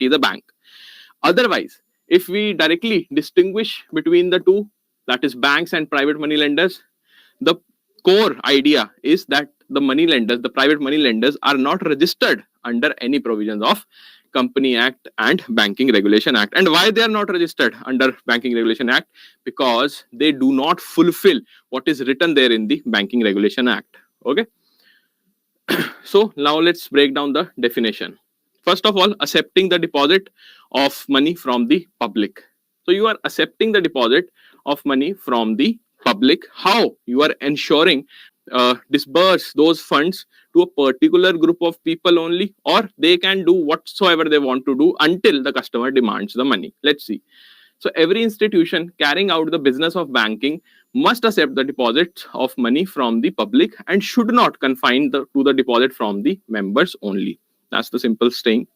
is a bank. Otherwise, if we directly distinguish between the two, that is banks and private money lenders, the core idea is that the money lenders, the private money lenders, are not registered under any provisions of Company Act and Banking Regulation Act. And why they are not registered under Banking Regulation Act? Because they do not fulfill what is written there in the Banking Regulation Act. Okay. So now let's break down the definition. First of all, accepting the deposit of money from the public. So you are accepting the deposit of money from the public. How? You are ensuring disburse those funds to a particular group of people only, or they can do whatsoever they want to do until the customer demands the money. Let's see. So every institution carrying out the business of banking must accept the deposit of money from the public and should not confine to the deposit from the members only. That's the simple thing.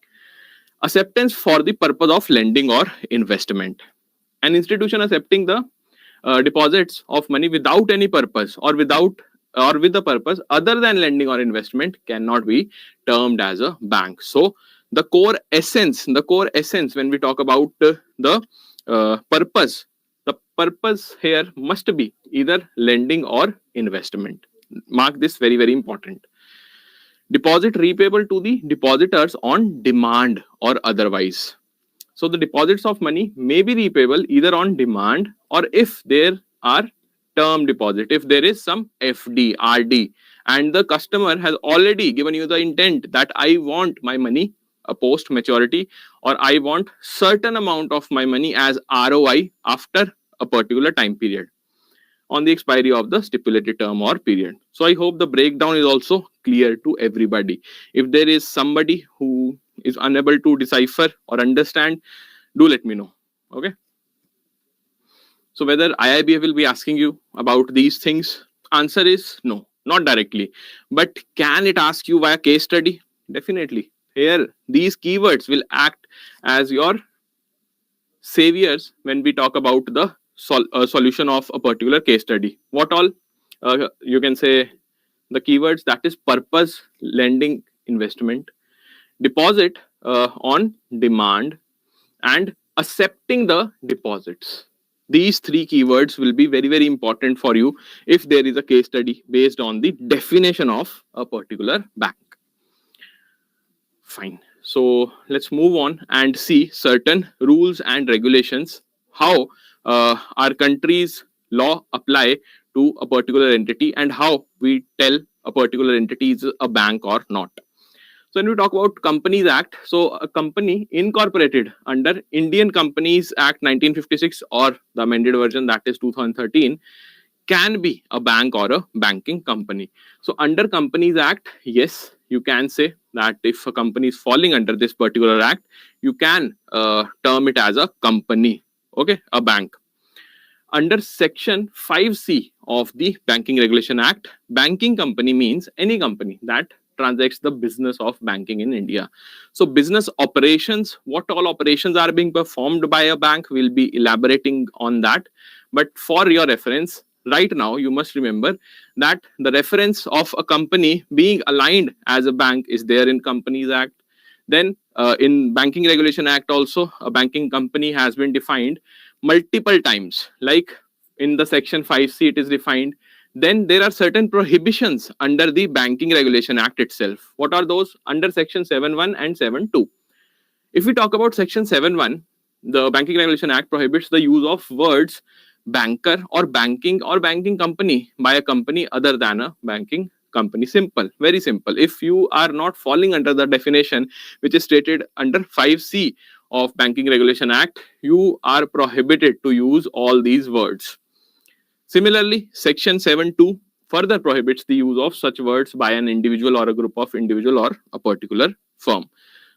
Acceptance for the purpose of lending or investment. An institution accepting the deposits of money without any purpose or with the purpose other than lending or investment cannot be termed as a bank. So the core essence when we talk about the purpose, the purpose here must be either lending or investment. Mark this, very, very important. Deposit repayable to the depositors on demand or otherwise. So the deposits of money may be repayable either on demand or if there are term deposit, if there is some FD, RD, and the customer has already given you the intent that I want my money post maturity, or I want certain amount of my money as ROI after a particular time period on the expiry of the stipulated term or period. So I hope the breakdown is also clear to everybody. If there is somebody who is unable to decipher or understand, do let me know. Okay. So whether IIBF will be asking you about these things, answer is no, not directly. But can it ask you via case study? Definitely. Here, these keywords will act as your saviors when we talk about the solution of a particular case study. What all? You can say the keywords, that is purpose, lending, investment, deposit on demand, and accepting the deposits. These three keywords will be very, very important for you if there is a case study based on the definition of a particular bank. Fine. So let's move on and see certain rules and regulations, how our country's law apply to a particular entity and how we tell a particular entity is a bank or not. So when we talk about Companies Act, so a company incorporated under Indian Companies Act 1956 or the amended version, that is 2013, can be a bank or a banking company. So under Companies Act, yes, you can say that if a company is falling under this particular act, you can term it as a company, okay, a bank. Under Section 5C of the Banking Regulation Act, banking company means any company that transacts the business of banking in India. So business operations, what all operations are being performed by a bank, we'll be elaborating on that. But for your reference, right now, you must remember that the reference of a company being aligned as a bank is there in Companies Act. Then in Banking Regulation Act also, a banking company has been defined multiple times. Like in the Section 5C, it is defined. Then there are certain prohibitions under the Banking Regulation Act itself. What are those? Under Section 7.1 and 7.2. If we talk about Section 7.1, the Banking Regulation Act prohibits the use of words banker or banking company by a company other than a banking company. Simple, very simple. If you are not falling under the definition which is stated under 5C of Banking Regulation Act, you are prohibited to use all these words. Similarly, Section 7.2 further prohibits the use of such words by an individual or a group of individual or a particular firm.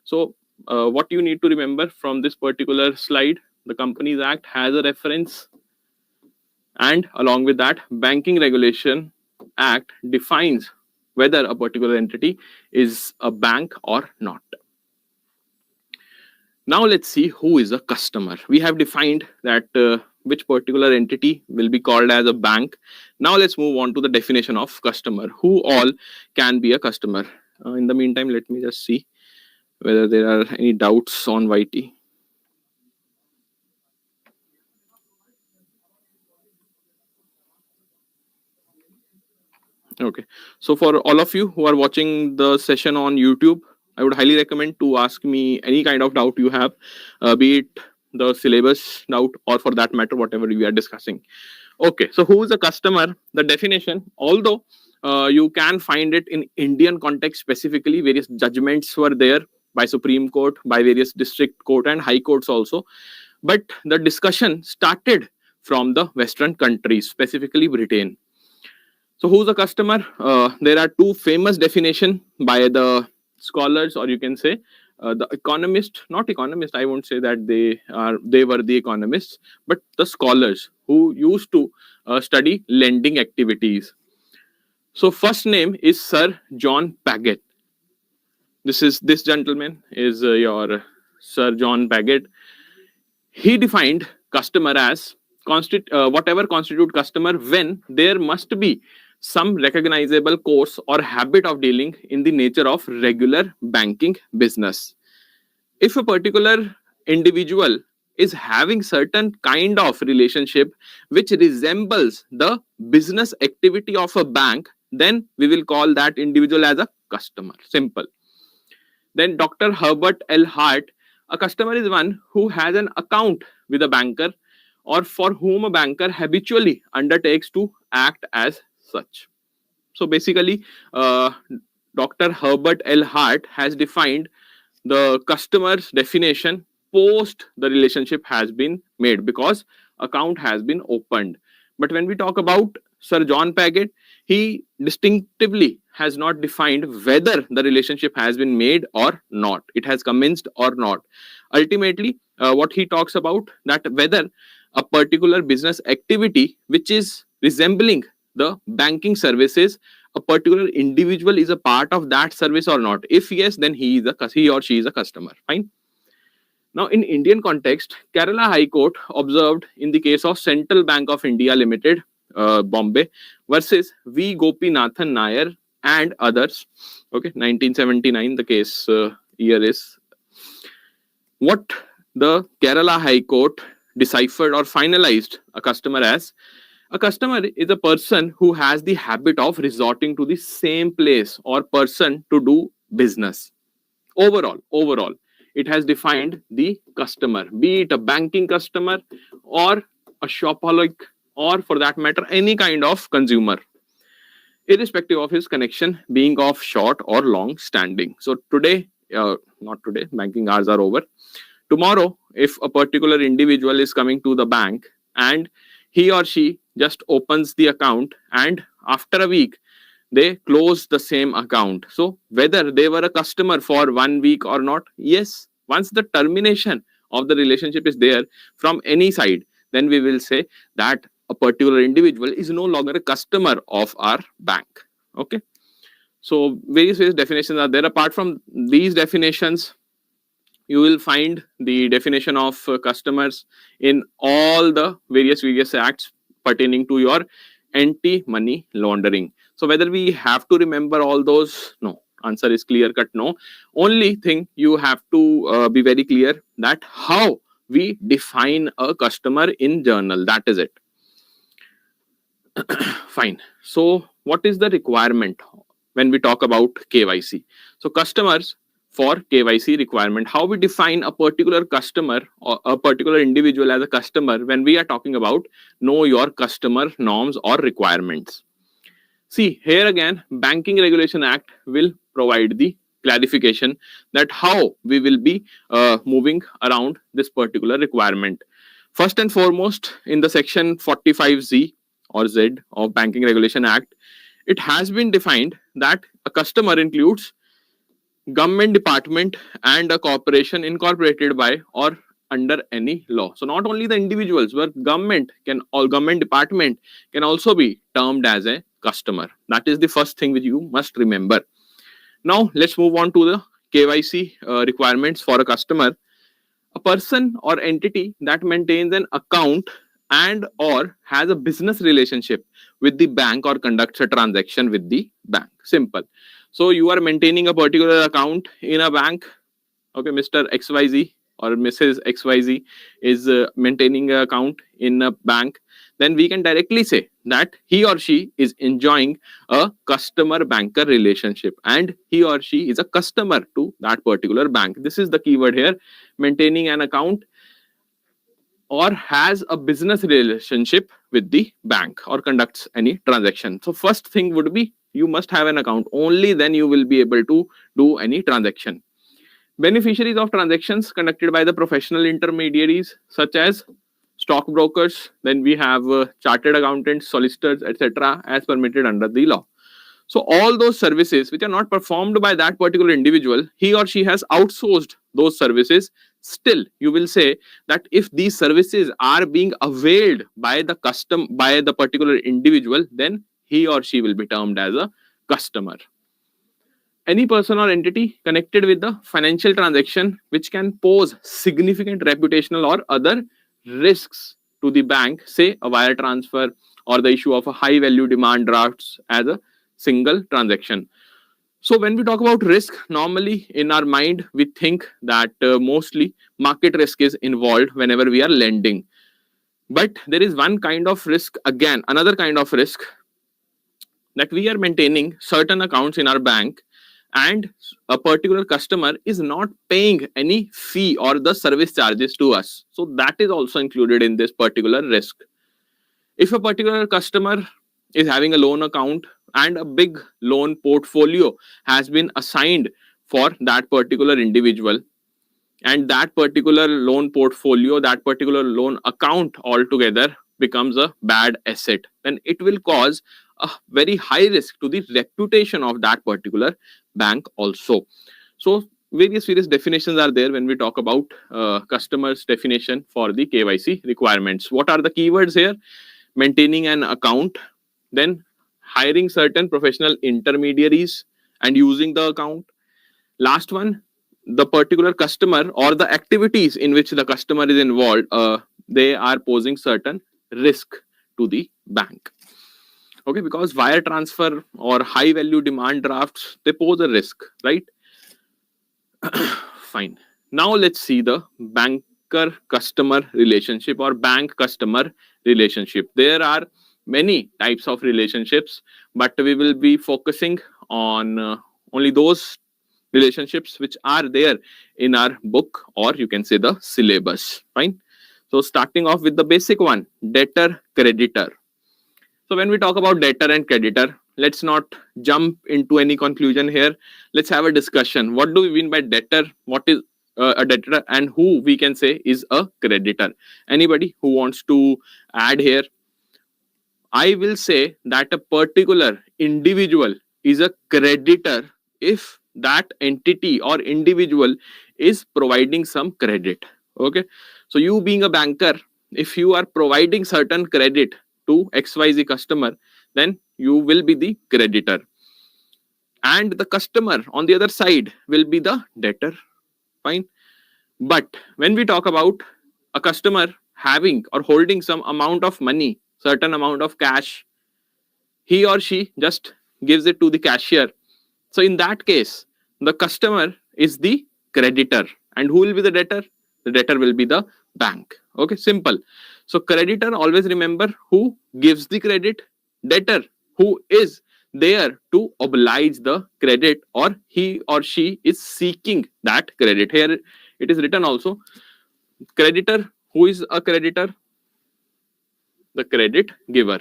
So what you need to remember from this particular slide, the Companies Act has a reference, and along with that, Banking Regulation Act defines whether a particular entity is a bank or not. Now let's see who is a customer. We have defined that which particular entity will be called as a bank. Now let's move on to the definition of customer. Who all can be a customer? In the meantime, let me just see. whether there are any doubts on YT. Okay. So for all of you who are watching the session on YouTube, I would highly recommend to ask me any kind of doubt you have, be it the syllabus doubt or for that matter, whatever we are discussing. Okay. So who is a customer? The definition, although you can find it in Indian context specifically, various judgments were there by Supreme Court, by various district court and high courts also. But the discussion started from the Western countries, specifically Britain. So who's the customer? There are two famous definition by the scholars, or you can say the economist, not economist. I won't say that they were the economists, but the scholars who used to study lending activities. So first name is Sir John Paget. This gentleman is your Sir John Paget. He defined customer as whatever constitute customer when there must be some recognizable course or habit of dealing in the nature of regular banking business. If a particular individual is having certain kind of relationship which resembles the business activity of a bank, then we will call that individual as a customer. Simple. Then Dr. Herbert L. Hart, a customer is one who has an account with a banker or for whom a banker habitually undertakes to act as such. So basically, Dr. Herbert L. Hart has defined the customer's definition post the relationship has been made because account has been opened. But when we talk about Sir John Paget, he distinctively has not defined whether the relationship has been made or not. It has commenced or not. Ultimately, what he talks about that whether a particular business activity which is resembling the banking services, a particular individual is a part of that service or not. If yes, then he or she is a customer. Fine. Now, in Indian context, Kerala High Court observed in the case of Central Bank of India Limited, Bombay, versus V. Gopinathan Nair and others. Okay, 1979, the case year is. What the Kerala High Court deciphered or finalized a customer as: a customer is a person who has the habit of resorting to the same place or person to do business. Overall, it has defined the customer, be it a banking customer or a shopaholic or for that matter, any kind of consumer, irrespective of his connection being of short or long standing. So today, not today, banking hours are over. Tomorrow, if a particular individual is coming to the bank and he or she just opens the account and after a week, they close the same account. So whether they were a customer for 1 week or not, yes, once the termination of the relationship is there from any side, then we will say that a particular individual is no longer a customer of our bank. Okay. So various definitions are there. Apart from these definitions, you will find the definition of customers in all the various acts pertaining to your anti-money laundering. So whether we have to remember all those, no. Answer is clear cut, no. Only thing you have to be very clear that how we define a customer in journal. That is it. Fine. So what is the requirement when we talk about KYC? So customers for KYC requirement, how we define a particular customer or a particular individual as a customer when we are talking about know your customer norms or requirements. See, here again, Banking Regulation Act will provide the clarification that how we will be moving around this particular requirement. First and foremost, in the section 45Z or Z of Banking Regulation Act, it has been defined that a customer includes government department and a corporation incorporated by or under any law. So not only the individuals, but government department can also be termed as a customer. That is the first thing which you must remember. Now let's move on to the KYC requirements for a customer. A person or entity that maintains an account and or has a business relationship with the bank or conducts a transaction with the bank. Simple. So you are maintaining a particular account in a bank. Okay, Mr. XYZ or Mrs. XYZ is maintaining an account in a bank, then we can directly say that he or she is enjoying a customer banker relationship and he or she is a customer to that particular bank. This is the keyword here, maintaining an account or has a business relationship with the bank or conducts any transaction. So first thing would be you must have an account. Only then you will be able to do any transaction. Beneficiaries of transactions conducted by the professional intermediaries such as stockbrokers, then we have chartered accountants, solicitors, etc. as permitted under the law. So all those services which are not performed by that particular individual, he or she has outsourced those services. Still, you will say that if these services are being availed by the particular individual, then he or she will be termed as a customer. Any person or entity connected with the financial transaction which can pose significant reputational or other risks to the bank, say a wire transfer or the issue of a high value demand drafts as a single transaction. So when we talk about risk, normally in our mind we think that mostly market risk is involved whenever we are lending. But there is one kind of risk, again another kind of risk, that we are maintaining certain accounts in our bank and a particular customer is not paying any fee or the service charges to us. So that is also included in this particular risk. If a particular customer is having a loan account and a big loan portfolio has been assigned for that particular individual, and that particular loan portfolio, that particular loan account altogether becomes a bad asset, then it will cause a very high risk to the reputation of that particular bank also. So various definitions are there when we talk about customers definition for the KYC requirements. What are the keywords here? Maintaining an account, then hiring certain professional intermediaries and using the account. Last one, the particular customer or the activities in which the customer is involved, they are posing certain risk to the bank. Okay, because wire transfer or high value demand drafts, they pose a risk, right? Fine. Now let's see the banker customer relationship or bank customer relationship. There are many types of relationships, but we will be focusing on only those relationships which are there in our book, or you can say the syllabus. Fine. So starting off with the basic one, debtor creditor. So when we talk about debtor and creditor, let's not jump into any conclusion here. Let's have a discussion. What do we mean by debtor? What is a debtor and who we can say is a creditor? Anybody who wants to add here? I will say that a particular individual is a creditor if that entity or individual is providing some credit. Okay. So you being a banker, if you are providing certain credit to XYZ customer, then you will be the creditor. And the customer on the other side will be the debtor. Fine. But when we talk about a customer having or holding some amount of money, certain amount of cash, he or she just gives it to the cashier. So in that case, the customer is the creditor. And who will be the debtor? The debtor will be the bank. Okay, simple. So creditor, always remember who gives the credit, debtor who is there to oblige the credit or he or she is seeking that credit. Here it is written also, creditor, who is a creditor? The credit giver,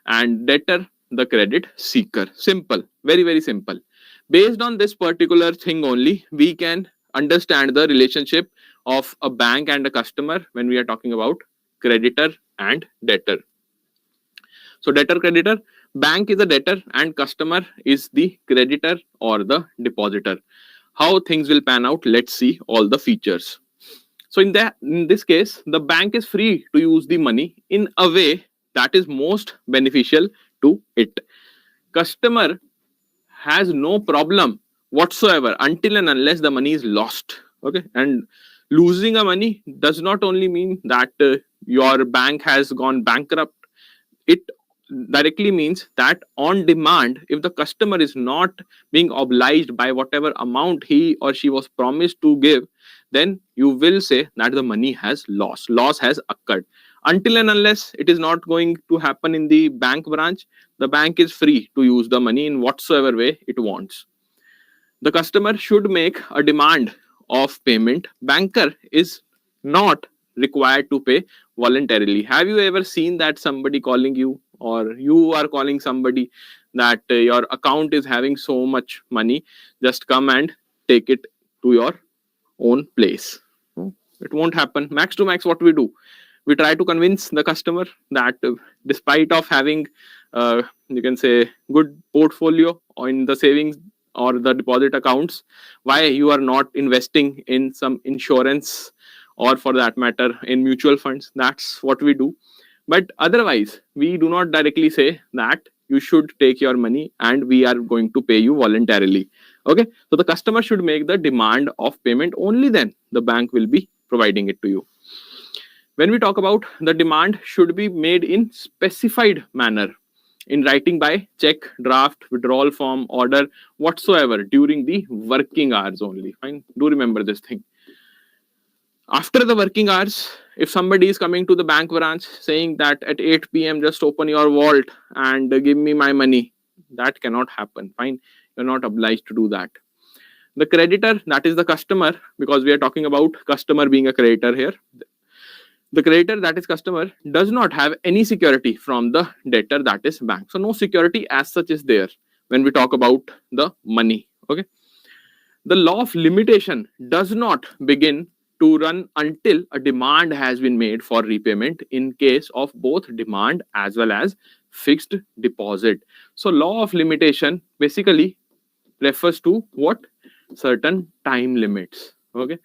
and debtor, the credit seeker. Simple, very, very simple. Based on this particular thing only, we can understand the relationship of a bank and a customer when we are talking about creditor and debtor. So debtor, creditor, bank is a debtor and customer is the creditor or the depositor. How things will pan out, let's see all the features. So in this case, the bank is free to use the money in a way that is most beneficial to it. Customer has no problem whatsoever until and unless the money is lost. Okay, and losing a money does not only mean that your bank has gone bankrupt. It directly means that on demand, if the customer is not being obliged by whatever amount he or she was promised to give, then you will say that the money has loss has occurred. Until and unless it is not going to happen in the bank branch, the bank is free to use the money in whatsoever way it wants. The customer should make a demand of payment. Banker is not required to pay voluntarily. Have you ever seen that somebody calling you, or you are calling somebody, that your account is having so much money, just come and take it to your own place? No, it won't happen. Max to max, what we do, we try to convince the customer that despite of having you can say good portfolio in the savings or the deposit accounts, why you are not investing in some insurance, or for that matter in mutual funds. That's what we do. But otherwise we do not directly say that you should take your money and we are going to pay you voluntarily. Okay, so the customer should make the demand of payment, only then the bank will be providing it to you. When we talk about the demand should be made in specified manner, in writing by check, draft, withdrawal form, order, whatsoever, during the working hours only. Fine, do remember this thing. After the working hours, if somebody is coming to the bank branch saying that at 8 p.m. just open your vault and give me my money, that cannot happen. Fine, you're not obliged to do that. The creditor, that is the customer, because we are talking about customer being a creditor here. The creditor, that is customer, does not have any security from the debtor, that is bank. So no security as such is there when we talk about the money. Okay, the law of limitation does not begin to run until a demand has been made for repayment in case of both demand as well as fixed deposit. So law of limitation basically refers to what? Certain time limits. Okay,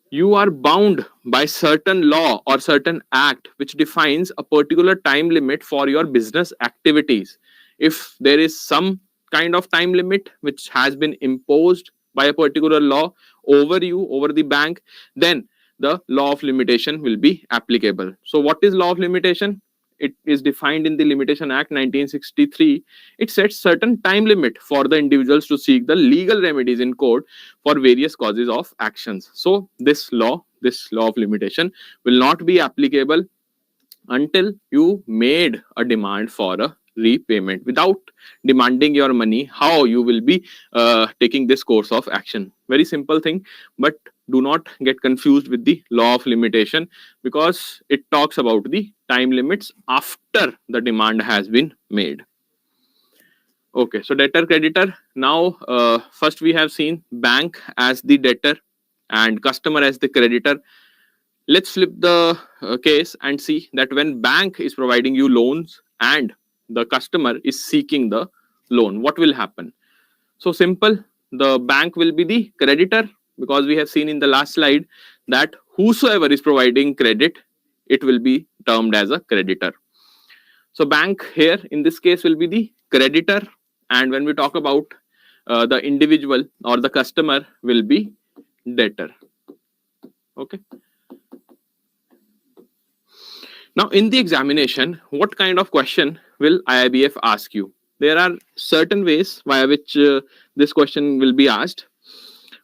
you are bound by certain law or certain act which defines a particular time limit for your business activities. If there is some kind of time limit which has been imposed by a particular law over you, over the bank, then the law of limitation will be applicable. So what is law of limitation? It is defined in the Limitation Act 1963. It sets certain time limit for the individuals to seek the legal remedies in court for various causes of actions. So this law of limitation will not be applicable until you made a demand for a repayment. Without demanding your money, how you will be taking this course of action? Very simple thing, but do not get confused with the law of limitation, because it talks about the time limits after the demand has been made. Okay, so debtor, creditor. Now first we have seen bank as the debtor and customer as the creditor. Let's flip the case and see that when bank is providing you loans and the customer is seeking the loan, what will happen? So simple, the bank will be the creditor, because we have seen in the last slide that whosoever is providing credit, it will be termed as a creditor. So bank here in this case will be the creditor, and when we talk about the individual or the customer will be debtor. Okay. Now in the examination, what kind of question will IIBF ask you? There are certain ways via which this question will be asked.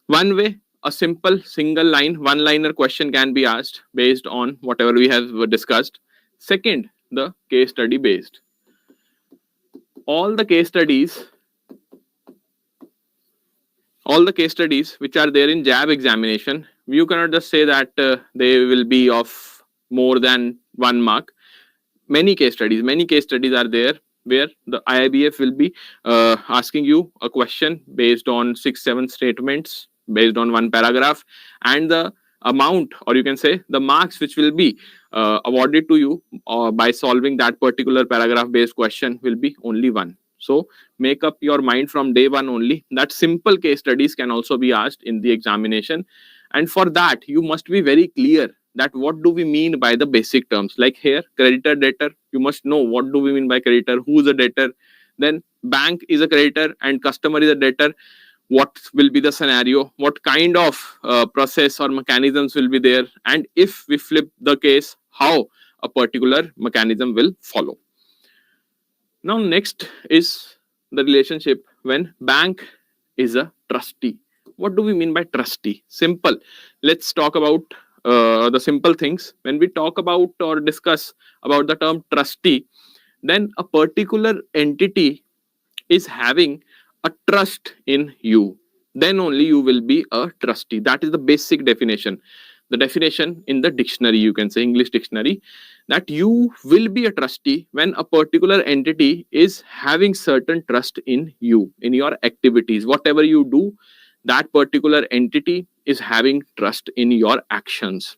One way, a simple single line, one-liner question can be asked based on whatever we have discussed. Second, the case study based. All the case studies which are there in JAIIB examination, you cannot just say that they will be of more than 1 mark. Many case studies are there where the IIBF will be asking you a question based on 6-7 statements, based on 1 paragraph, and the amount, or you can say the marks which will be awarded to you by solving that particular paragraph based question will be only 1. So make up your mind from day 1 only that simple case studies can also be asked in the examination, and for that you must be very clear that what do we mean by the basic terms. Like here, creditor, debtor, you must know what do we mean by creditor, who is a debtor, then bank is a creditor and customer is a debtor. What will be the scenario, what kind of process or mechanisms will be there, and if we flip the case, how a particular mechanism will follow. Now, next is the relationship when bank is a trustee. What do we mean by trustee? Simple. Let's talk about the simple things. When we talk about or discuss about the term trustee, then a particular entity is having a trust in you. Then only you will be a trustee. That is the basic definition. The definition in the dictionary, you can say English dictionary, that you will be a trustee when a particular entity is having certain trust in you, in your activities. Whatever you do, that particular entity is having trust in your actions.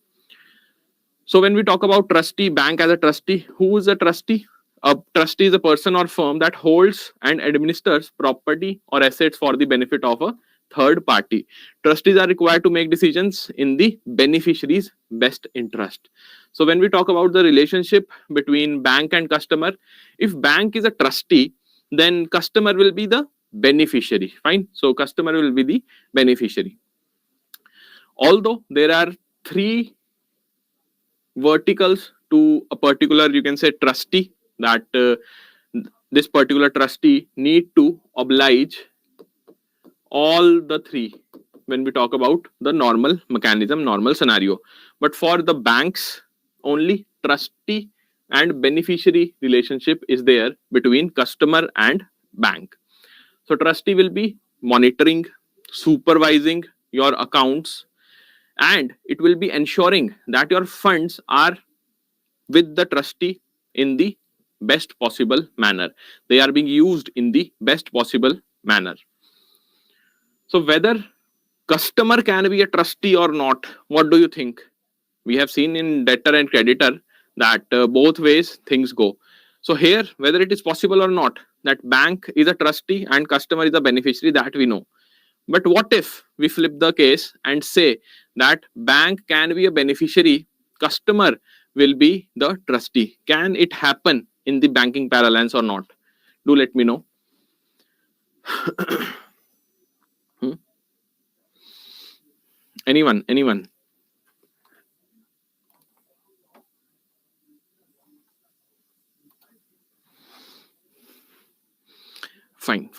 So when we talk about trustee, bank as a trustee, who is a trustee? A trustee is a person or firm that holds and administers property or assets for the benefit of a third party. Trustees are required to make decisions in the beneficiary's best interest. So when we talk about the relationship between bank and customer, if bank is a trustee, then customer will be the beneficiary. Fine. So customer will be the beneficiary. Although there are three verticals to a particular, you can say, trustee, that this particular trustee need to oblige all the three when we talk about the normal mechanism, normal scenario. But for the banks, only trustee and beneficiary relationship is there between customer and bank. So trustee will be monitoring, supervising your accounts, and it will be ensuring that your funds are with the trustee in the best possible manner. They are being used in the best possible manner. So whether customer can be a trustee or not, what do you think? We have seen in debtor and creditor that both ways things go. So here, whether it is possible or not, that bank is a trustee and customer is a beneficiary, that we know. But what if we flip the case and say that bank can be a beneficiary, customer will be the trustee? Can it happen in the banking parlance or not? Do let me know. Anyone? Fine.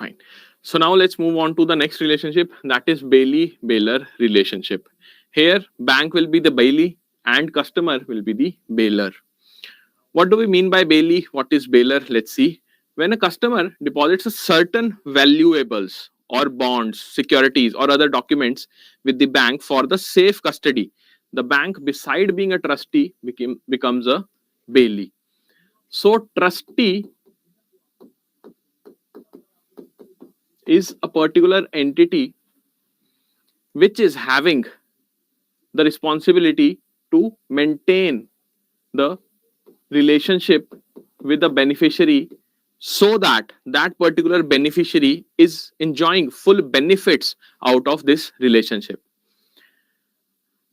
So now let's move on to the next relationship, that is bailey-bailer relationship. Here, bank will be the bailee and customer will be the bailer. What do we mean by bailee? What is bailer? Let's see. When a customer deposits a certain valuables or bonds, securities, or other documents with the bank for the safe custody, the bank, beside being a trustee, becomes a bailee. So, trustee is a particular entity which is having the responsibility to maintain the relationship with the beneficiary so that that particular beneficiary is enjoying full benefits out of this relationship.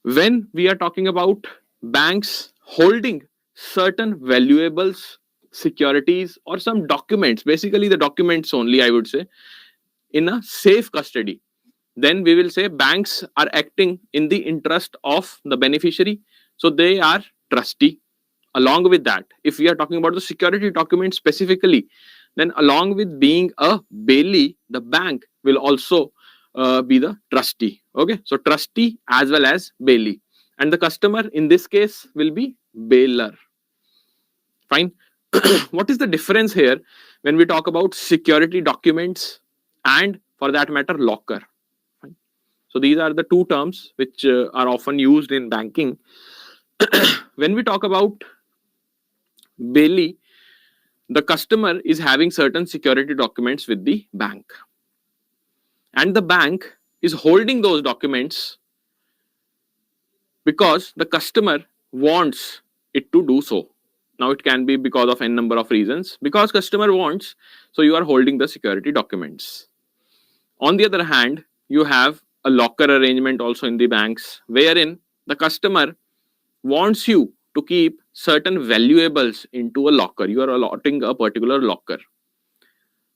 When we are talking about banks holding certain valuables, securities, or some documents, basically the documents only, I would say, in a safe custody, then we will say banks are acting in the interest of the beneficiary, so they are trustee. Along with that, if we are talking about the security document specifically, then along with being a bailee, the bank will also be the trustee. Okay, so trustee as well as bailee, and the customer in this case will be bailer. Fine. What is the difference here when we talk about security documents and, for that matter, locker? Fine. So these are the two terms which are often used in banking. When we talk about bailee, the customer is having certain security documents with the bank, and the bank is holding those documents because the customer wants it to do so. Now it can be because of n number of reasons. Because customer wants, so you are holding the security documents. On the other hand, you have a locker arrangement also in the banks, wherein the customer wants you to keep certain valuables into a locker. You are allotting a particular locker.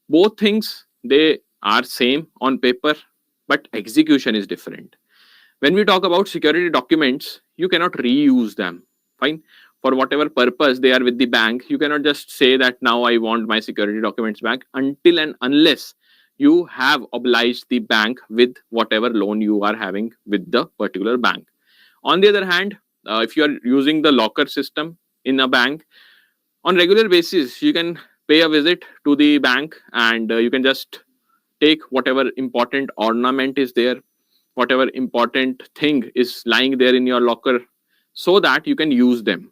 Both things, they are same on paper, but execution is different. When we talk about security documents, you cannot reuse them. Fine. for whatever purpose they are with the bank, you cannot just say that now I want my security documents back until and unless you have obliged the bank with whatever loan you are having with the particular bank. On the other hand, if you are using the locker system in a bank, on regular basis you can pay a visit to the bank, and you can just take whatever important ornament is there, whatever important thing is lying there in your locker, so that you can use them,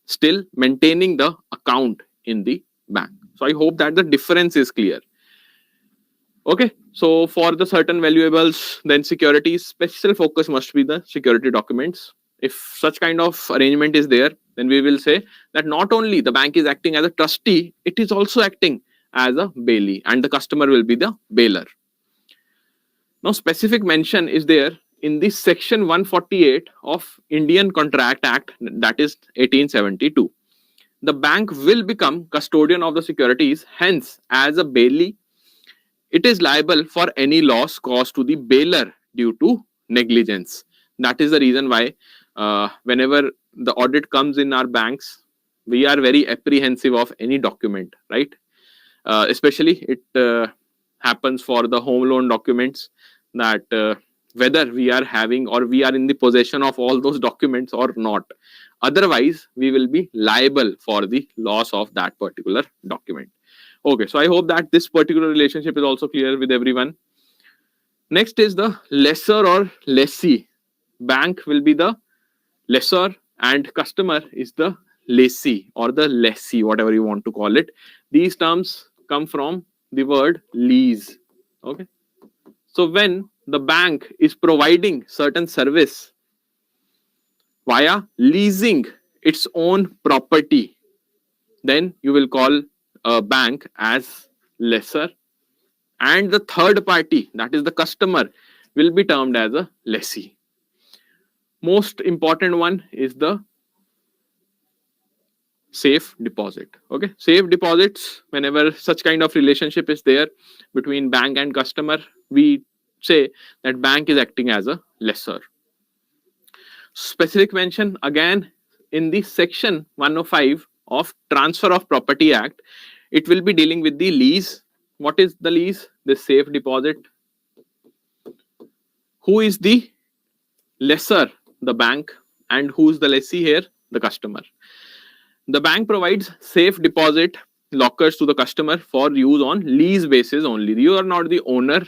still maintaining the account in the bank. So I hope that the difference is clear. Okay, so for the certain valuables, then security special focus must be the security documents. If such kind of arrangement is there, then we will say that not only the bank is acting as a trustee, it is also acting as a bailee, and the customer will be the bailer. Now, specific mention is there in the section 148 of Indian Contract Act, that is 1872. The bank will become custodian of the securities, hence as a bailee it is liable for any loss caused to the bailer due to negligence. That is the reason why whenever the audit comes in our banks, we are very apprehensive of any document, right? Especially it happens for the home loan documents, that whether we are having or we are in the possession of all those documents or not. Otherwise, we will be liable for the loss of that particular document. Okay, so I hope that this particular relationship is also clear with everyone. Next is the lessor or lessee. Bank will be the lessor and customer is the lessee or the lessee, whatever you want to call it. These terms come from the word lease. Okay, so when the bank is providing certain service via leasing its own property, then you will call a bank as lessor, and the third party, that is the customer, will be termed as a lessee. Most important one is the safe deposit. Okay, safe deposits, whenever such kind of relationship is there between bank and customer, we say that bank is acting as a lessor. Specific mention again in the section 105 of Transfer of Property Act, it will be dealing with the lease. What is the lease? The safe deposit. Who is the lessor? The bank. And who is the lessee here? The customer. The bank provides safe deposit lockers to the customer for use on lease basis only. You are not the owner.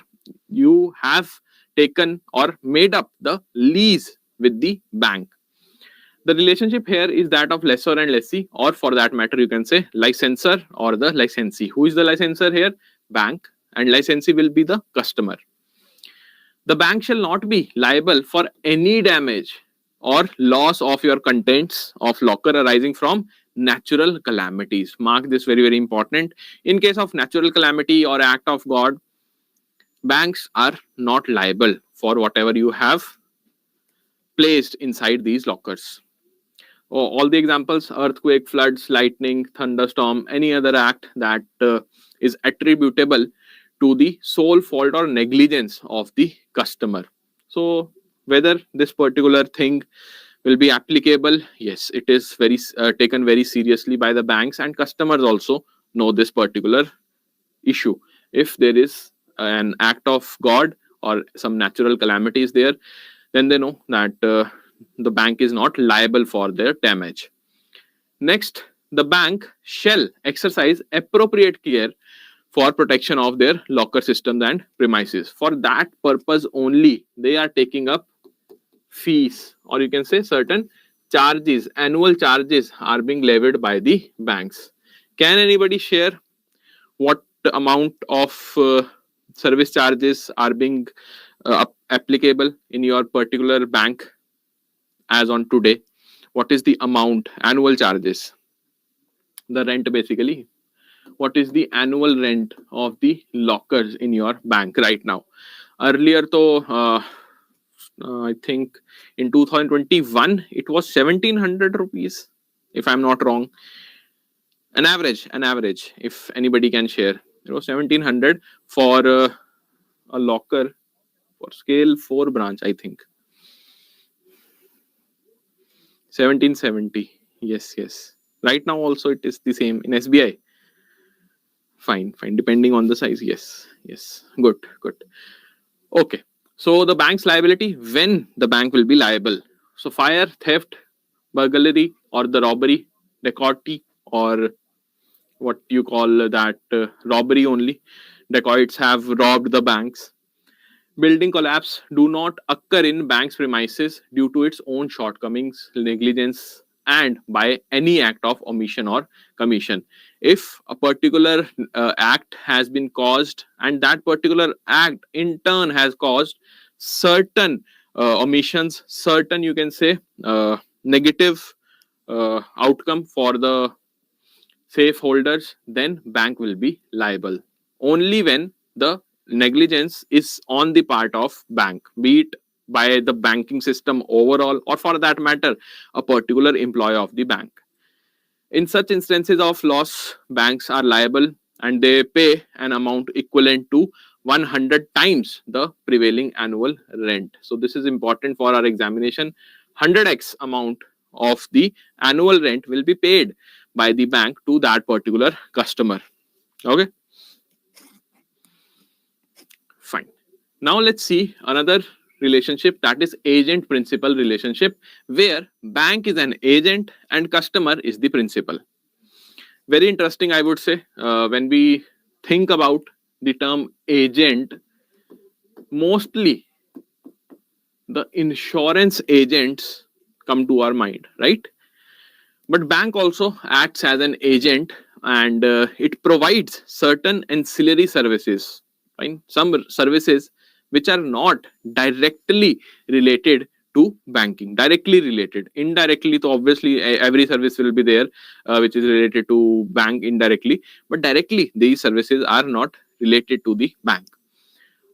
You have taken or made up the lease with the bank. The relationship here is that of lessor and lessee, or for that matter, you can say licensor or the licensee. Who is the licensor here? Bank, and licensee will be the customer. The bank shall not be liable for any damage or loss of your contents of locker arising from natural calamities. Mark this very, very important. In case of natural calamity or act of God, banks are not liable for whatever you have placed inside these lockers. All the examples: earthquake, floods, lightning, thunderstorm, any other act that is attributable to the sole fault or negligence of the customer. So whether this particular thing will be applicable, yes, it is very taken very seriously by the banks, and customers also know this particular issue. If there is an act of God or some natural calamity is there, then they know that the bank is not liable for their damage. Next, the bank shall exercise appropriate care for protection of their locker systems and premises. For that purpose only, they are taking up fees, or you can say certain charges, annual charges are being levied by the banks. Can anybody share what amount of service charges are being applicable in your particular bank as on today? What is the amount, annual charges? The rent basically. What is the annual rent of the lockers in your bank right now? Earlier, I think in 2021, it was 1700 rupees, if I'm not wrong. An average, if anybody can share. It was 1700 for a locker for scale 4 branch, I think. 1770. Yes, yes. Right now also it is the same in SBI. Fine, fine. Depending on the size. Yes, yes. Good, good. Okay. So the bank's liability, when the bank will be liable. So fire, theft, burglary, or the robbery, dacoity, or what you call that robbery only. Dacoits have robbed the banks. Building collapse do not occur in bank's premises due to its own shortcomings, negligence, and by any act of omission or commission. If a particular act has been caused, and that particular act in turn has caused certain omissions, certain you can say negative outcome for the safe holders, then bank will be liable only when the negligence is on the part of bank, be it by the banking system overall or for that matter a particular employee of the bank. In such instances of loss, banks are liable and they pay an amount equivalent to 100 times the prevailing annual rent. So this is important for our examination. 100x amount of the annual rent will be paid by the bank to that particular customer. Okay, fine. Now let's see another relationship, that is agent principal relationship, where bank is an agent and customer is the principal. Very interesting, I would say. When we think about the term agent, mostly the insurance agents come to our mind, right? But bank also acts as an agent, and it provides certain ancillary services, right? Some services which are not directly related to banking, directly related. Indirectly, so obviously every service will be there which is related to bank indirectly, but directly these services are not related to the bank.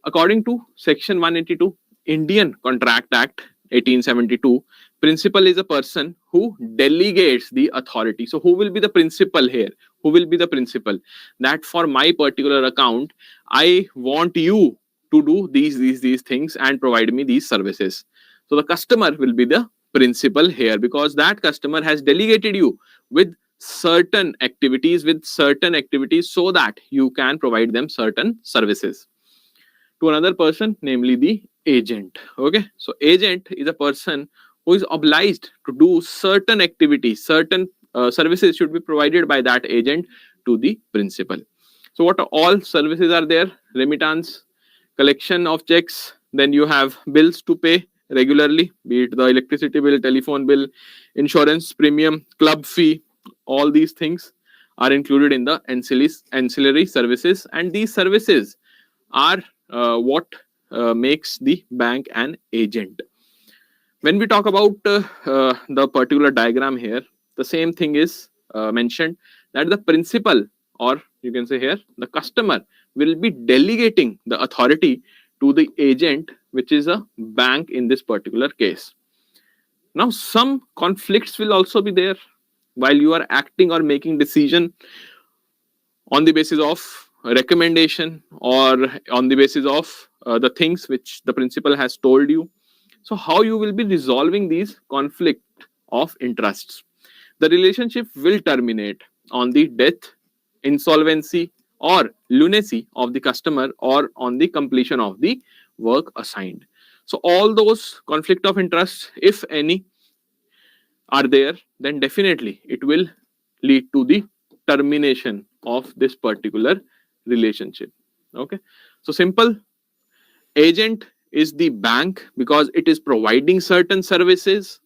According to Section 182 Indian Contract Act 1872, principal is a person who delegates the authority. So who will be the principal here? Who will be the principal? That for my particular account, I want you to do these things and provide me these services. So the customer will be the principal here because that customer has delegated you with certain activities so that you can provide them certain services to another person, namely the agent. Okay, so agent is a person who is obliged to do certain activities, certain services should be provided by that agent to the principal. So what all services are there? Remittance, collection of checks, then you have bills to pay regularly, be it the electricity bill, telephone bill, insurance premium, club fee. All these things are included in the ancillary services, and these services are what makes the bank an agent. When we talk about the particular diagram here, the same thing is mentioned, that the principal, or you can say here the customer, will be delegating the authority to the agent, which is a bank in this particular case. Now some conflicts will also be there while you are acting or making decision on the basis of recommendation or on the basis of the things which the principal has told you. So how you will be resolving these conflict of interests? The relationship will terminate on the death, insolvency, or lunacy of the customer, or on the completion of the work assigned. So all those conflict of interest, if any, are there, then definitely it will lead to the termination of this particular relationship. Okay, so simple. Agent is the bank because it is providing certain services,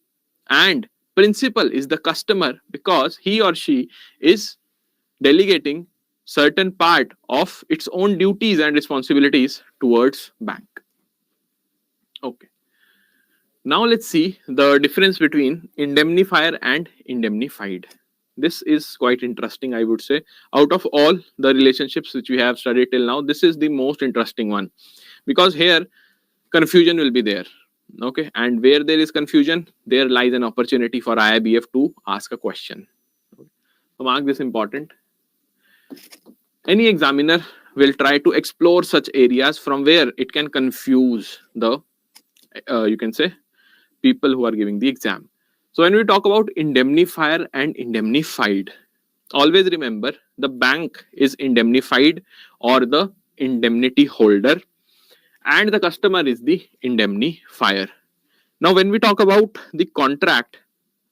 and principal is the customer because he or she is delegating certain part of its own duties and responsibilities towards bank. Okay, now let's see the difference between indemnifier and indemnified. This is quite interesting, I would say. Out of all the relationships which we have studied till now, this is the most interesting one, because here confusion will be there. Okay, and where there is confusion, there lies an opportunity for IIBF to ask a question. So mark this important. Any examiner will try to explore such areas from where it can confuse the you can say people who are giving the exam. So when we talk about indemnifier and indemnified, always remember the bank is indemnified or the indemnity holder, and the customer is the indemnifier. Now, when we talk about the contract,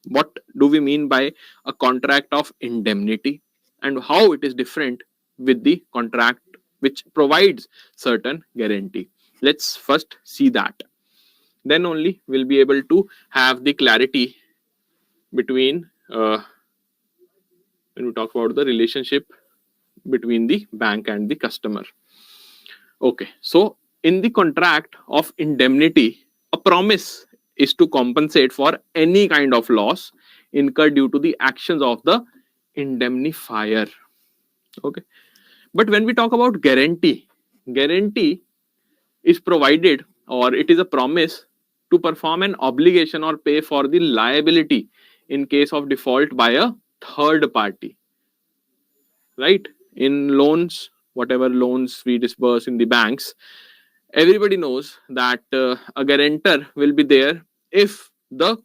what do we mean by a contract of indemnity and how it is different with the contract which provides certain guarantee? Let's first see that. Then only we'll be able to have the clarity between when we talk about the relationship between the bank and the customer. Okay, so in the contract of indemnity, a promise is to compensate for any kind of loss incurred due to the actions of the indemnifier. Okay, but when we talk about guarantee, guarantee is provided or it is a promise to perform an obligation or pay for the liability in case of default by a third party, right? In loans, whatever loans we disburse in the banks, everybody knows that a guarantor will be there if the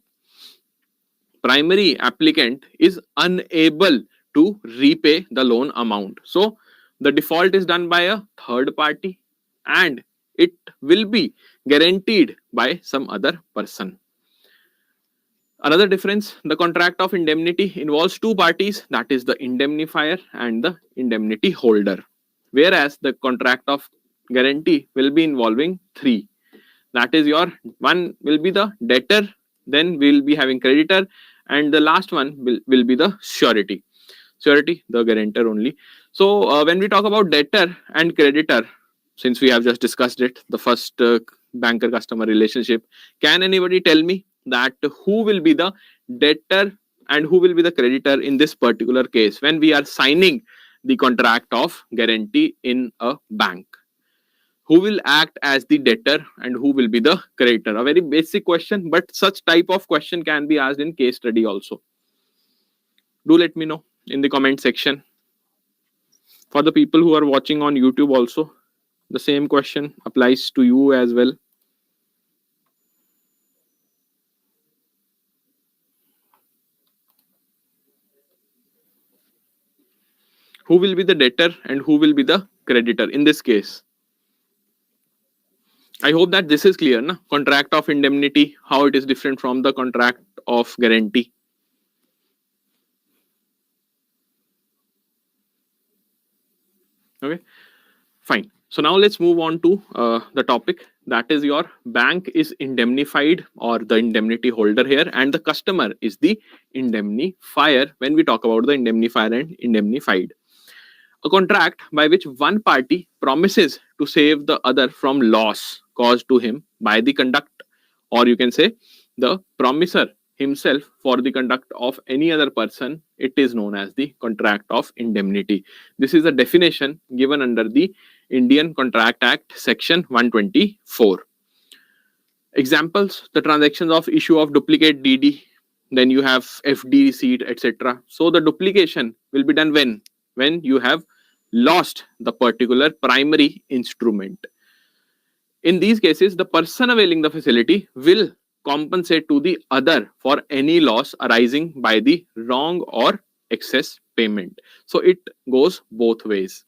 primary applicant is unable to repay the loan amount. So the default is done by a third party and it will be guaranteed by some other person. Another difference, the contract of indemnity involves two parties, that is the indemnifier and the indemnity holder. Whereas the contract of guarantee will be involving three. That is your one will be the debtor, then we'll be having creditor, and the last one will be the surety. Surety, the guarantor only. So when we talk about debtor and creditor, since we have just discussed it, the first banker customer relationship, can anybody tell me that who will be the debtor and who will be the creditor in this particular case when we are signing the contract of guarantee in a bank? Who will act as the debtor and who will be the creditor? A very basic question, but such type of question can be asked in case study also. Do let me know in the comment section. For the people who are watching on YouTube also, the same question applies to you as well. Who will be the debtor and who will be the creditor in this case? I hope that this is clear, na? Contract of indemnity, how it is different from the contract of guarantee. Okay, fine. So now let's move on to the topic, that is your bank is indemnified or the indemnity holder here, and the customer is the indemnifier when we talk about the indemnifier and indemnified. A contract by which one party promises to save the other from loss caused to him by the conduct, or you can say the promiser himself for the conduct of any other person, it is known as the contract of indemnity. This is a definition given under the Indian Contract Act section 124. Examples, the transactions of issue of duplicate DD, then you have FD receipt, etc. So the duplication will be done when you have lost the particular primary instrument. In these cases, the person availing the facility will compensate to the other for any loss arising by the wrong or excess payment. So it goes both ways.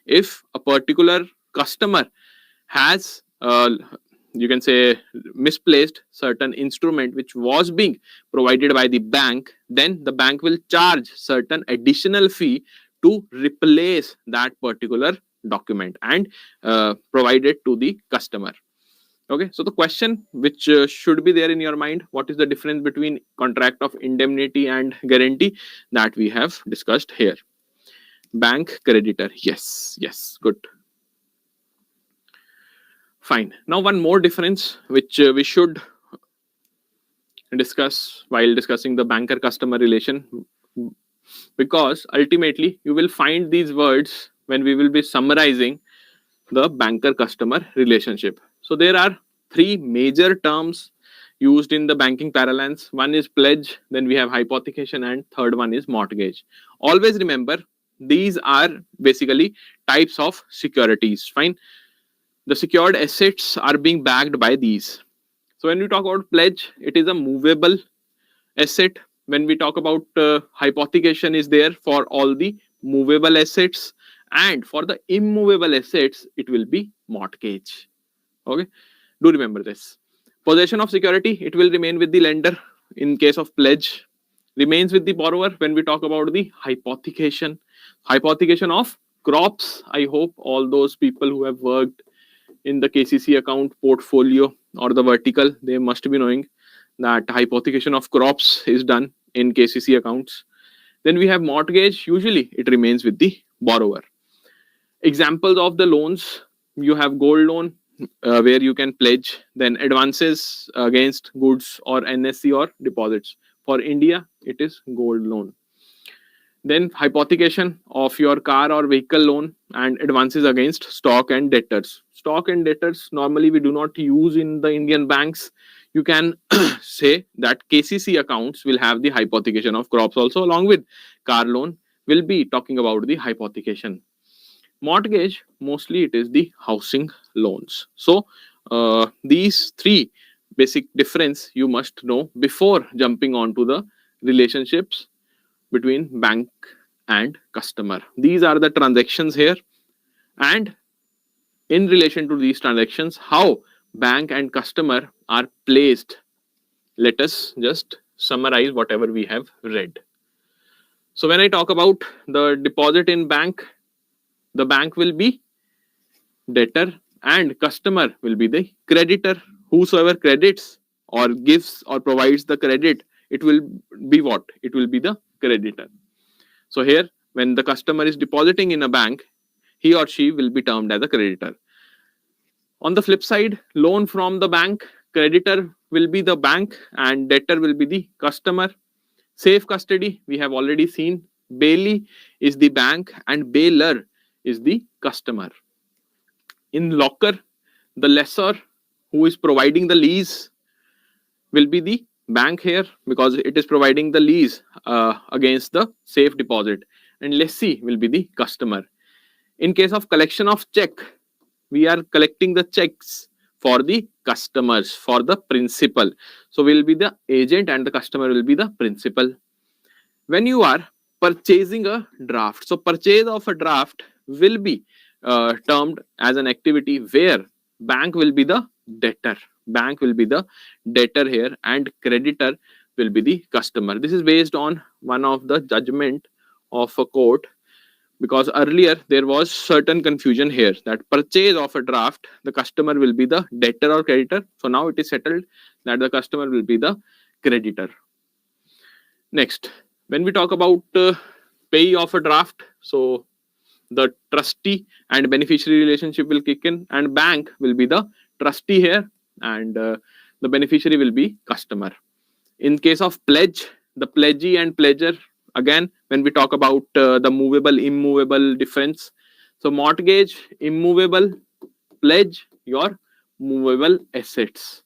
If a particular customer has you can say misplaced certain instrument which was being provided by the bank, then the bank will charge certain additional fee to replace that particular document and provide it to the customer. Okay, so the question which should be there in your mind, what is the difference between contract of indemnity and guarantee, that we have discussed here. Bank creditor, yes, good. Fine. Now one more difference which we should discuss while discussing the banker customer relation, because ultimately you will find these words when we will be summarizing the banker customer relationship. So there are three major terms used in the banking parlance. One is pledge, then we have hypothecation, and third one is mortgage. Always remember, these are basically types of securities. Fine. The secured assets are being backed by these. So when we talk about pledge, it is a movable asset. When we talk about hypothecation is there for all the movable assets, and for the immovable assets it will be mortgage. Okay, do remember this. Possession of security, it will remain with the lender. In case of pledge, remains with the borrower. When we talk about the hypothecation of crops, I hope all those people who have worked in the KCC account portfolio or the vertical, they must be knowing that hypothecation of crops is done in KCC accounts. Then we have mortgage, usually it remains with the borrower. Examples of the loans, you have gold loan, where you can pledge, then advances against goods or NSC or deposits. For India, it is gold loan. Then hypothecation of your car or vehicle loan and advances against stock and debtors. Stock and debtors normally we do not use in the Indian banks. You can say that KCC accounts will have the hypothecation of crops also, along with car loan will be talking about the hypothecation. Mortgage, mostly it is the housing loans. So these three basic difference you must know before jumping on to the relationships between bank and customer. These are the transactions here, and in relation to these transactions, how bank and customer are placed. Let us just summarize whatever we have read. So when I talk about the deposit in bank, the bank will be debtor and customer will be the creditor. Whosoever credits or gives or provides the credit, it will be what? It will be the creditor. So here, when the customer is depositing in a bank, he or she will be termed as a creditor. On the flip side, loan from the bank, creditor will be the bank and debtor will be the customer. Safe custody, we have already seen. Bailee is the bank and bailer is the customer. In locker, the lessor who is providing the lease will be the bank here, because it is providing the lease against the safe deposit, and lessee will be the customer. In case of collection of check, we are collecting the checks for the customers, for the principal. So we will be the agent and the customer will be the principal. When you are purchasing a draft, so purchase of a draft will be termed as an activity where bank will be the debtor. Bank will be the debtor here and creditor will be the customer. This is based on one of the judgment of a court, because earlier there was certain confusion here that purchase of a draft, the customer will be the debtor or creditor. So now it is settled that the customer will be the creditor. Next, when we talk about pay of a draft, so the trustee and beneficiary relationship will kick in, and bank will be the trustee here and the beneficiary will be customer. In case of pledge, the pledgee and pledger, again when we talk about the movable immovable difference, so mortgage immovable, pledge your movable assets.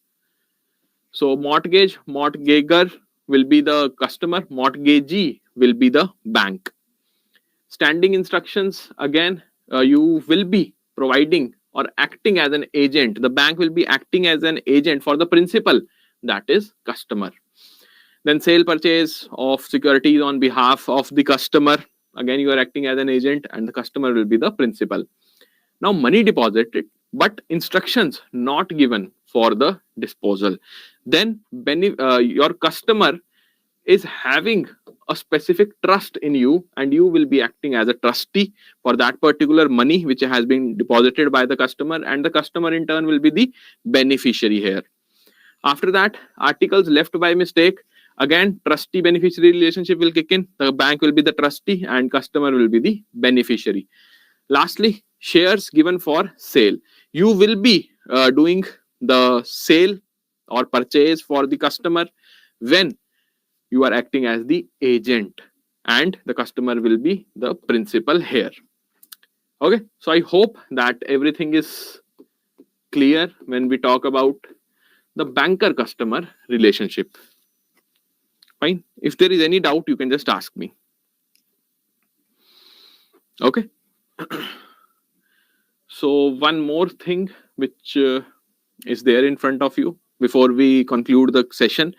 So mortgage, mortgager will be the customer, mortgagee will be the bank. Standing instructions, again you will be providing or acting as an agent. The bank will be acting as an agent for the principal, that is customer. Then sale purchase of securities on behalf of the customer, again you are acting as an agent and the customer will be the principal. Now money deposited but instructions not given for the disposal, then your customer is having a specific trust in you and you will be acting as a trustee for that particular money which has been deposited by the customer, and the customer in turn will be the beneficiary here. After that, articles left by mistake, again trustee beneficiary relationship will kick in. The bank will be the trustee and customer will be the beneficiary. Lastly, shares given for sale. You will be doing the sale or purchase for the customer when you are acting as the agent and the customer will be the principal here. Okay, so I hope that everything is clear when we talk about the banker customer relationship. Fine. If there is any doubt, you can just ask me. Okay. So one more thing which is there in front of you before we conclude the session,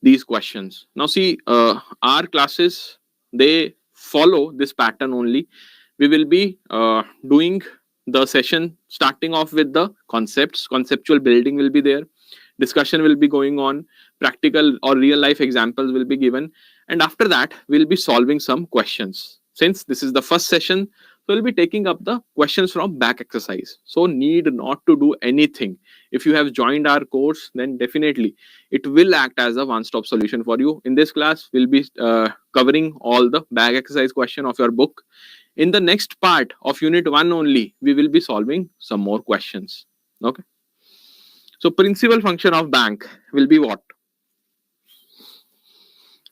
these questions. Now see, our classes, they follow this pattern only. We will be doing the session starting off with the concepts. Conceptual building will be there, discussion will be going on, practical or real life examples will be given, and after that we'll be solving some questions. Since this is the first session, so we'll be taking up the questions from back exercise, so need not to do anything. If you have joined our course, then definitely it will act as a one-stop solution for you. In this class we'll be covering all the back exercise question of your book. In the next part of unit 1 only, we will be solving some more questions. Okay. So principal function of bank will be what?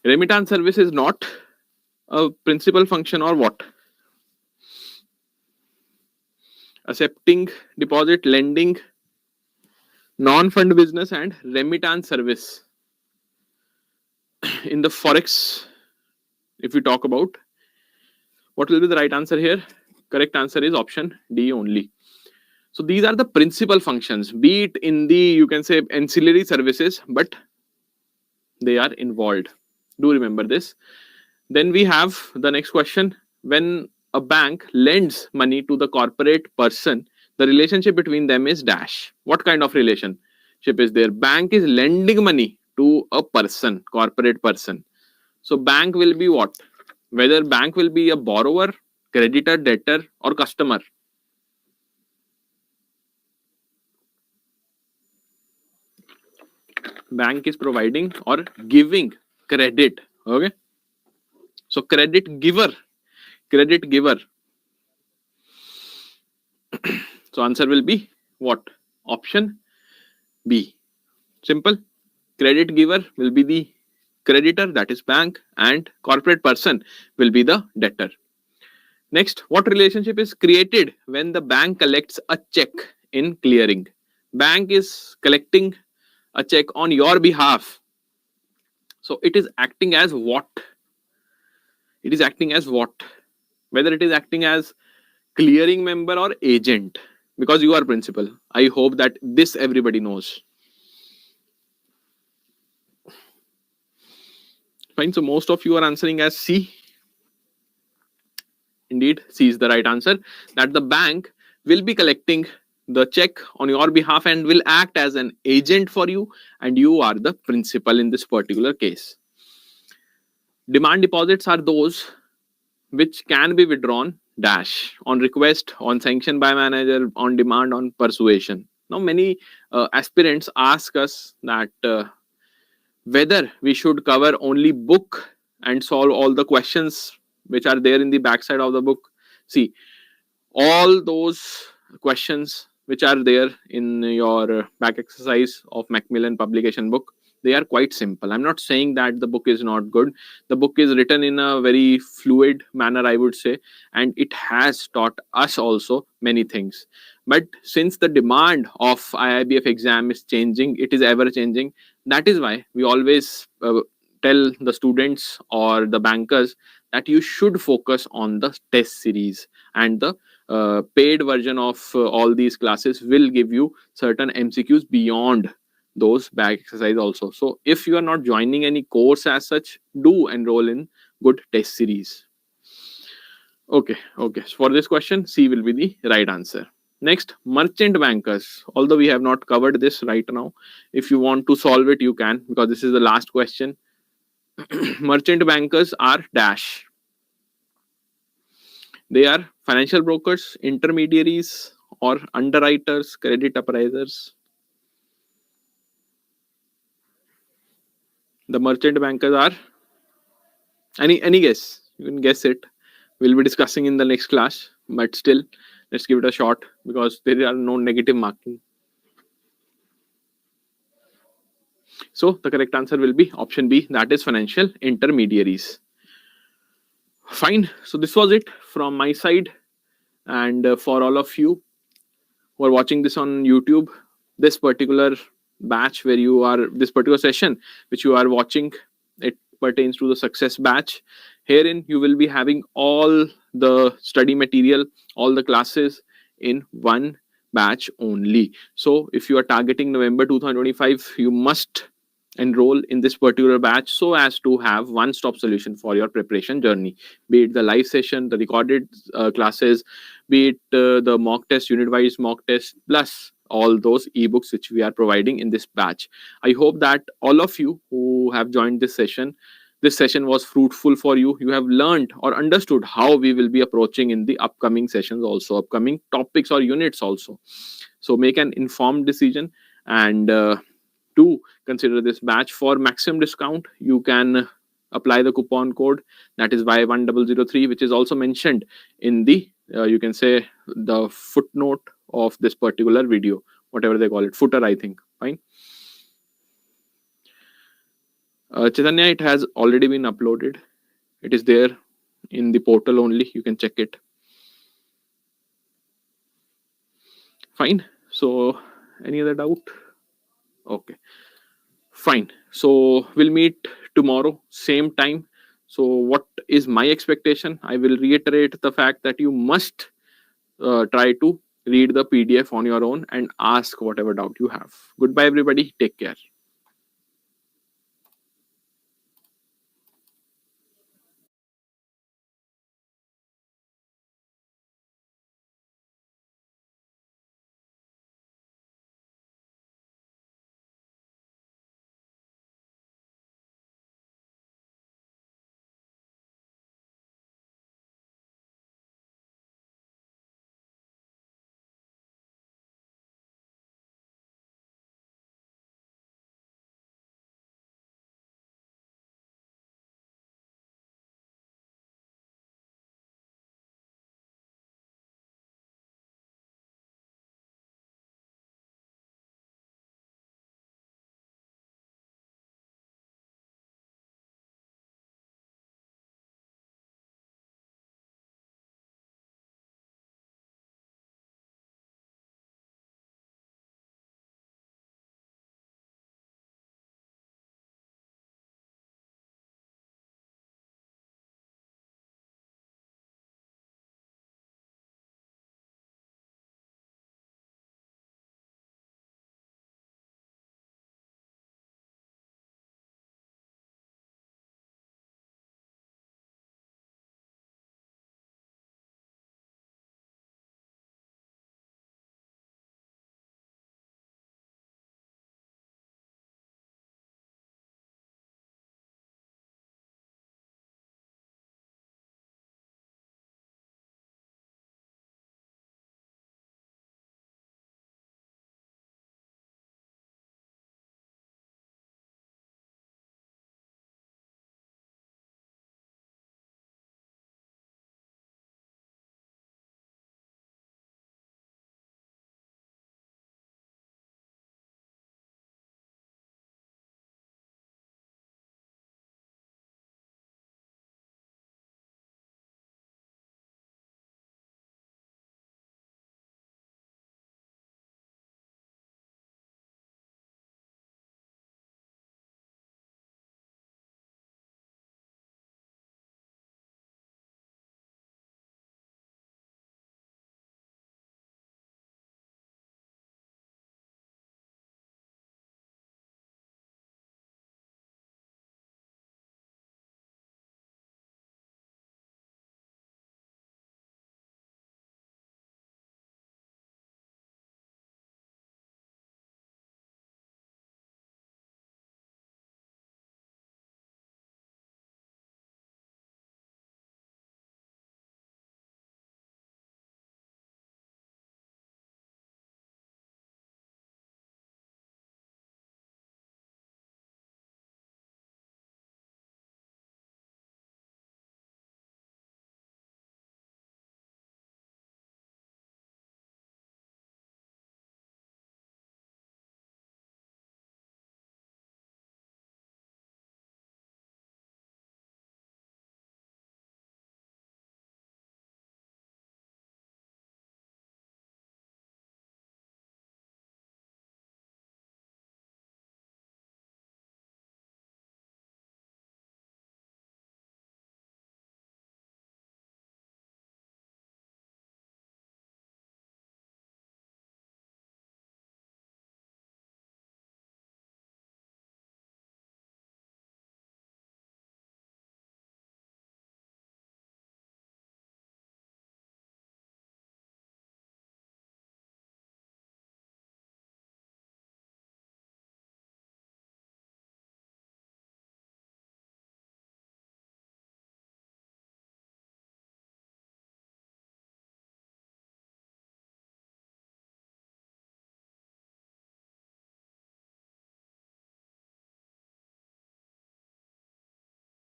Remittance service is not a principal function, or what? Accepting deposit, lending, non-fund business, and remittance service. In the forex, if we talk about, what will be the right answer here? Correct answer is option D only. So these are the principal functions, be it in the, you can say, ancillary services, but they are involved. Do remember this. Then we have the next question. When a bank lends money to the corporate person, the relationship between them is dash. What kind of relationship is there? Bank is lending money to a person, corporate person. So bank will be what? Whether bank will be a borrower, creditor, debtor, or customer. Bank is providing or giving credit. Okay. So credit giver. So answer will be what? Option B. Simple. Credit giver will be the creditor, that is bank, and corporate person will be the debtor. Next, what relationship is created when the bank collects a check in clearing? Bank is collecting a check on your behalf. So it is acting as what? It is acting as what? Whether it is acting as clearing member or agent, because you are principal. I hope that this everybody knows. Fine. So most of you are answering as C. Indeed, C is the right answer. That the bank will be collecting the check on your behalf and will act as an agent for you, and you are the principal in this particular case. Demand deposits are those which can be withdrawn dash on request, on sanction by manager, on demand, on persuasion. Now many aspirants ask us that whether we should cover only book and solve all the questions which are there in the backside of the book. See, all those questions which are there in your back exercise of Macmillan publication book, they are quite simple. I'm not saying that the book is not good. The book is written in a very fluid manner, I would say, and it has taught us also many things. But since the demand of IIBF exam is changing, it is ever changing. That is why we always tell the students or the bankers that you should focus on the test series, and the paid version of all these classes will give you certain MCQs beyond those back exercise also. So if you are not joining any course as such, do enroll in good test series. Okay. So for this question, C will be the right answer. Next, merchant bankers. Although we have not covered this right now, if you want to solve it, you can, because this is the last question. Merchant bankers are dash. They are financial brokers, intermediaries, or underwriters, credit appraisers. The merchant bankers are, any guess? You can guess it. We'll be discussing in the next class, but still, let's give it a shot because there are no negative marking. So the correct answer will be option B, that is financial intermediaries. Fine. So this was it from my side, and for all of you who are watching this on YouTube, this particular batch where you are, this particular session which you are watching, it pertains to the success batch. Herein you will be having all the study material, all the classes in one batch only. So if you are targeting November 2025, you must enroll in this particular batch so as to have one-stop solution for your preparation journey, be it the live session, the recorded classes, be it the mock test, unit-wise mock test, plus all those ebooks which we are providing in this batch. I hope that all of you who have joined this session was fruitful for you. You have learned or understood how we will be approaching in the upcoming sessions, also upcoming topics or units also. So make an informed decision, and to consider this batch. For maximum discount, you can apply the coupon code, that is Y1003, which is also mentioned in the you can say the footnote of this particular video, whatever they call it, footer, I think. Fine. Chaitanya, it has already been uploaded. It is there in the portal only. You can check it. Fine. So, any other doubt? Okay. Fine. So, we'll meet tomorrow, same time. So, what is my expectation? I will reiterate the fact that you must try to read the PDF on your own and ask whatever doubt you have. Goodbye, everybody. Take care.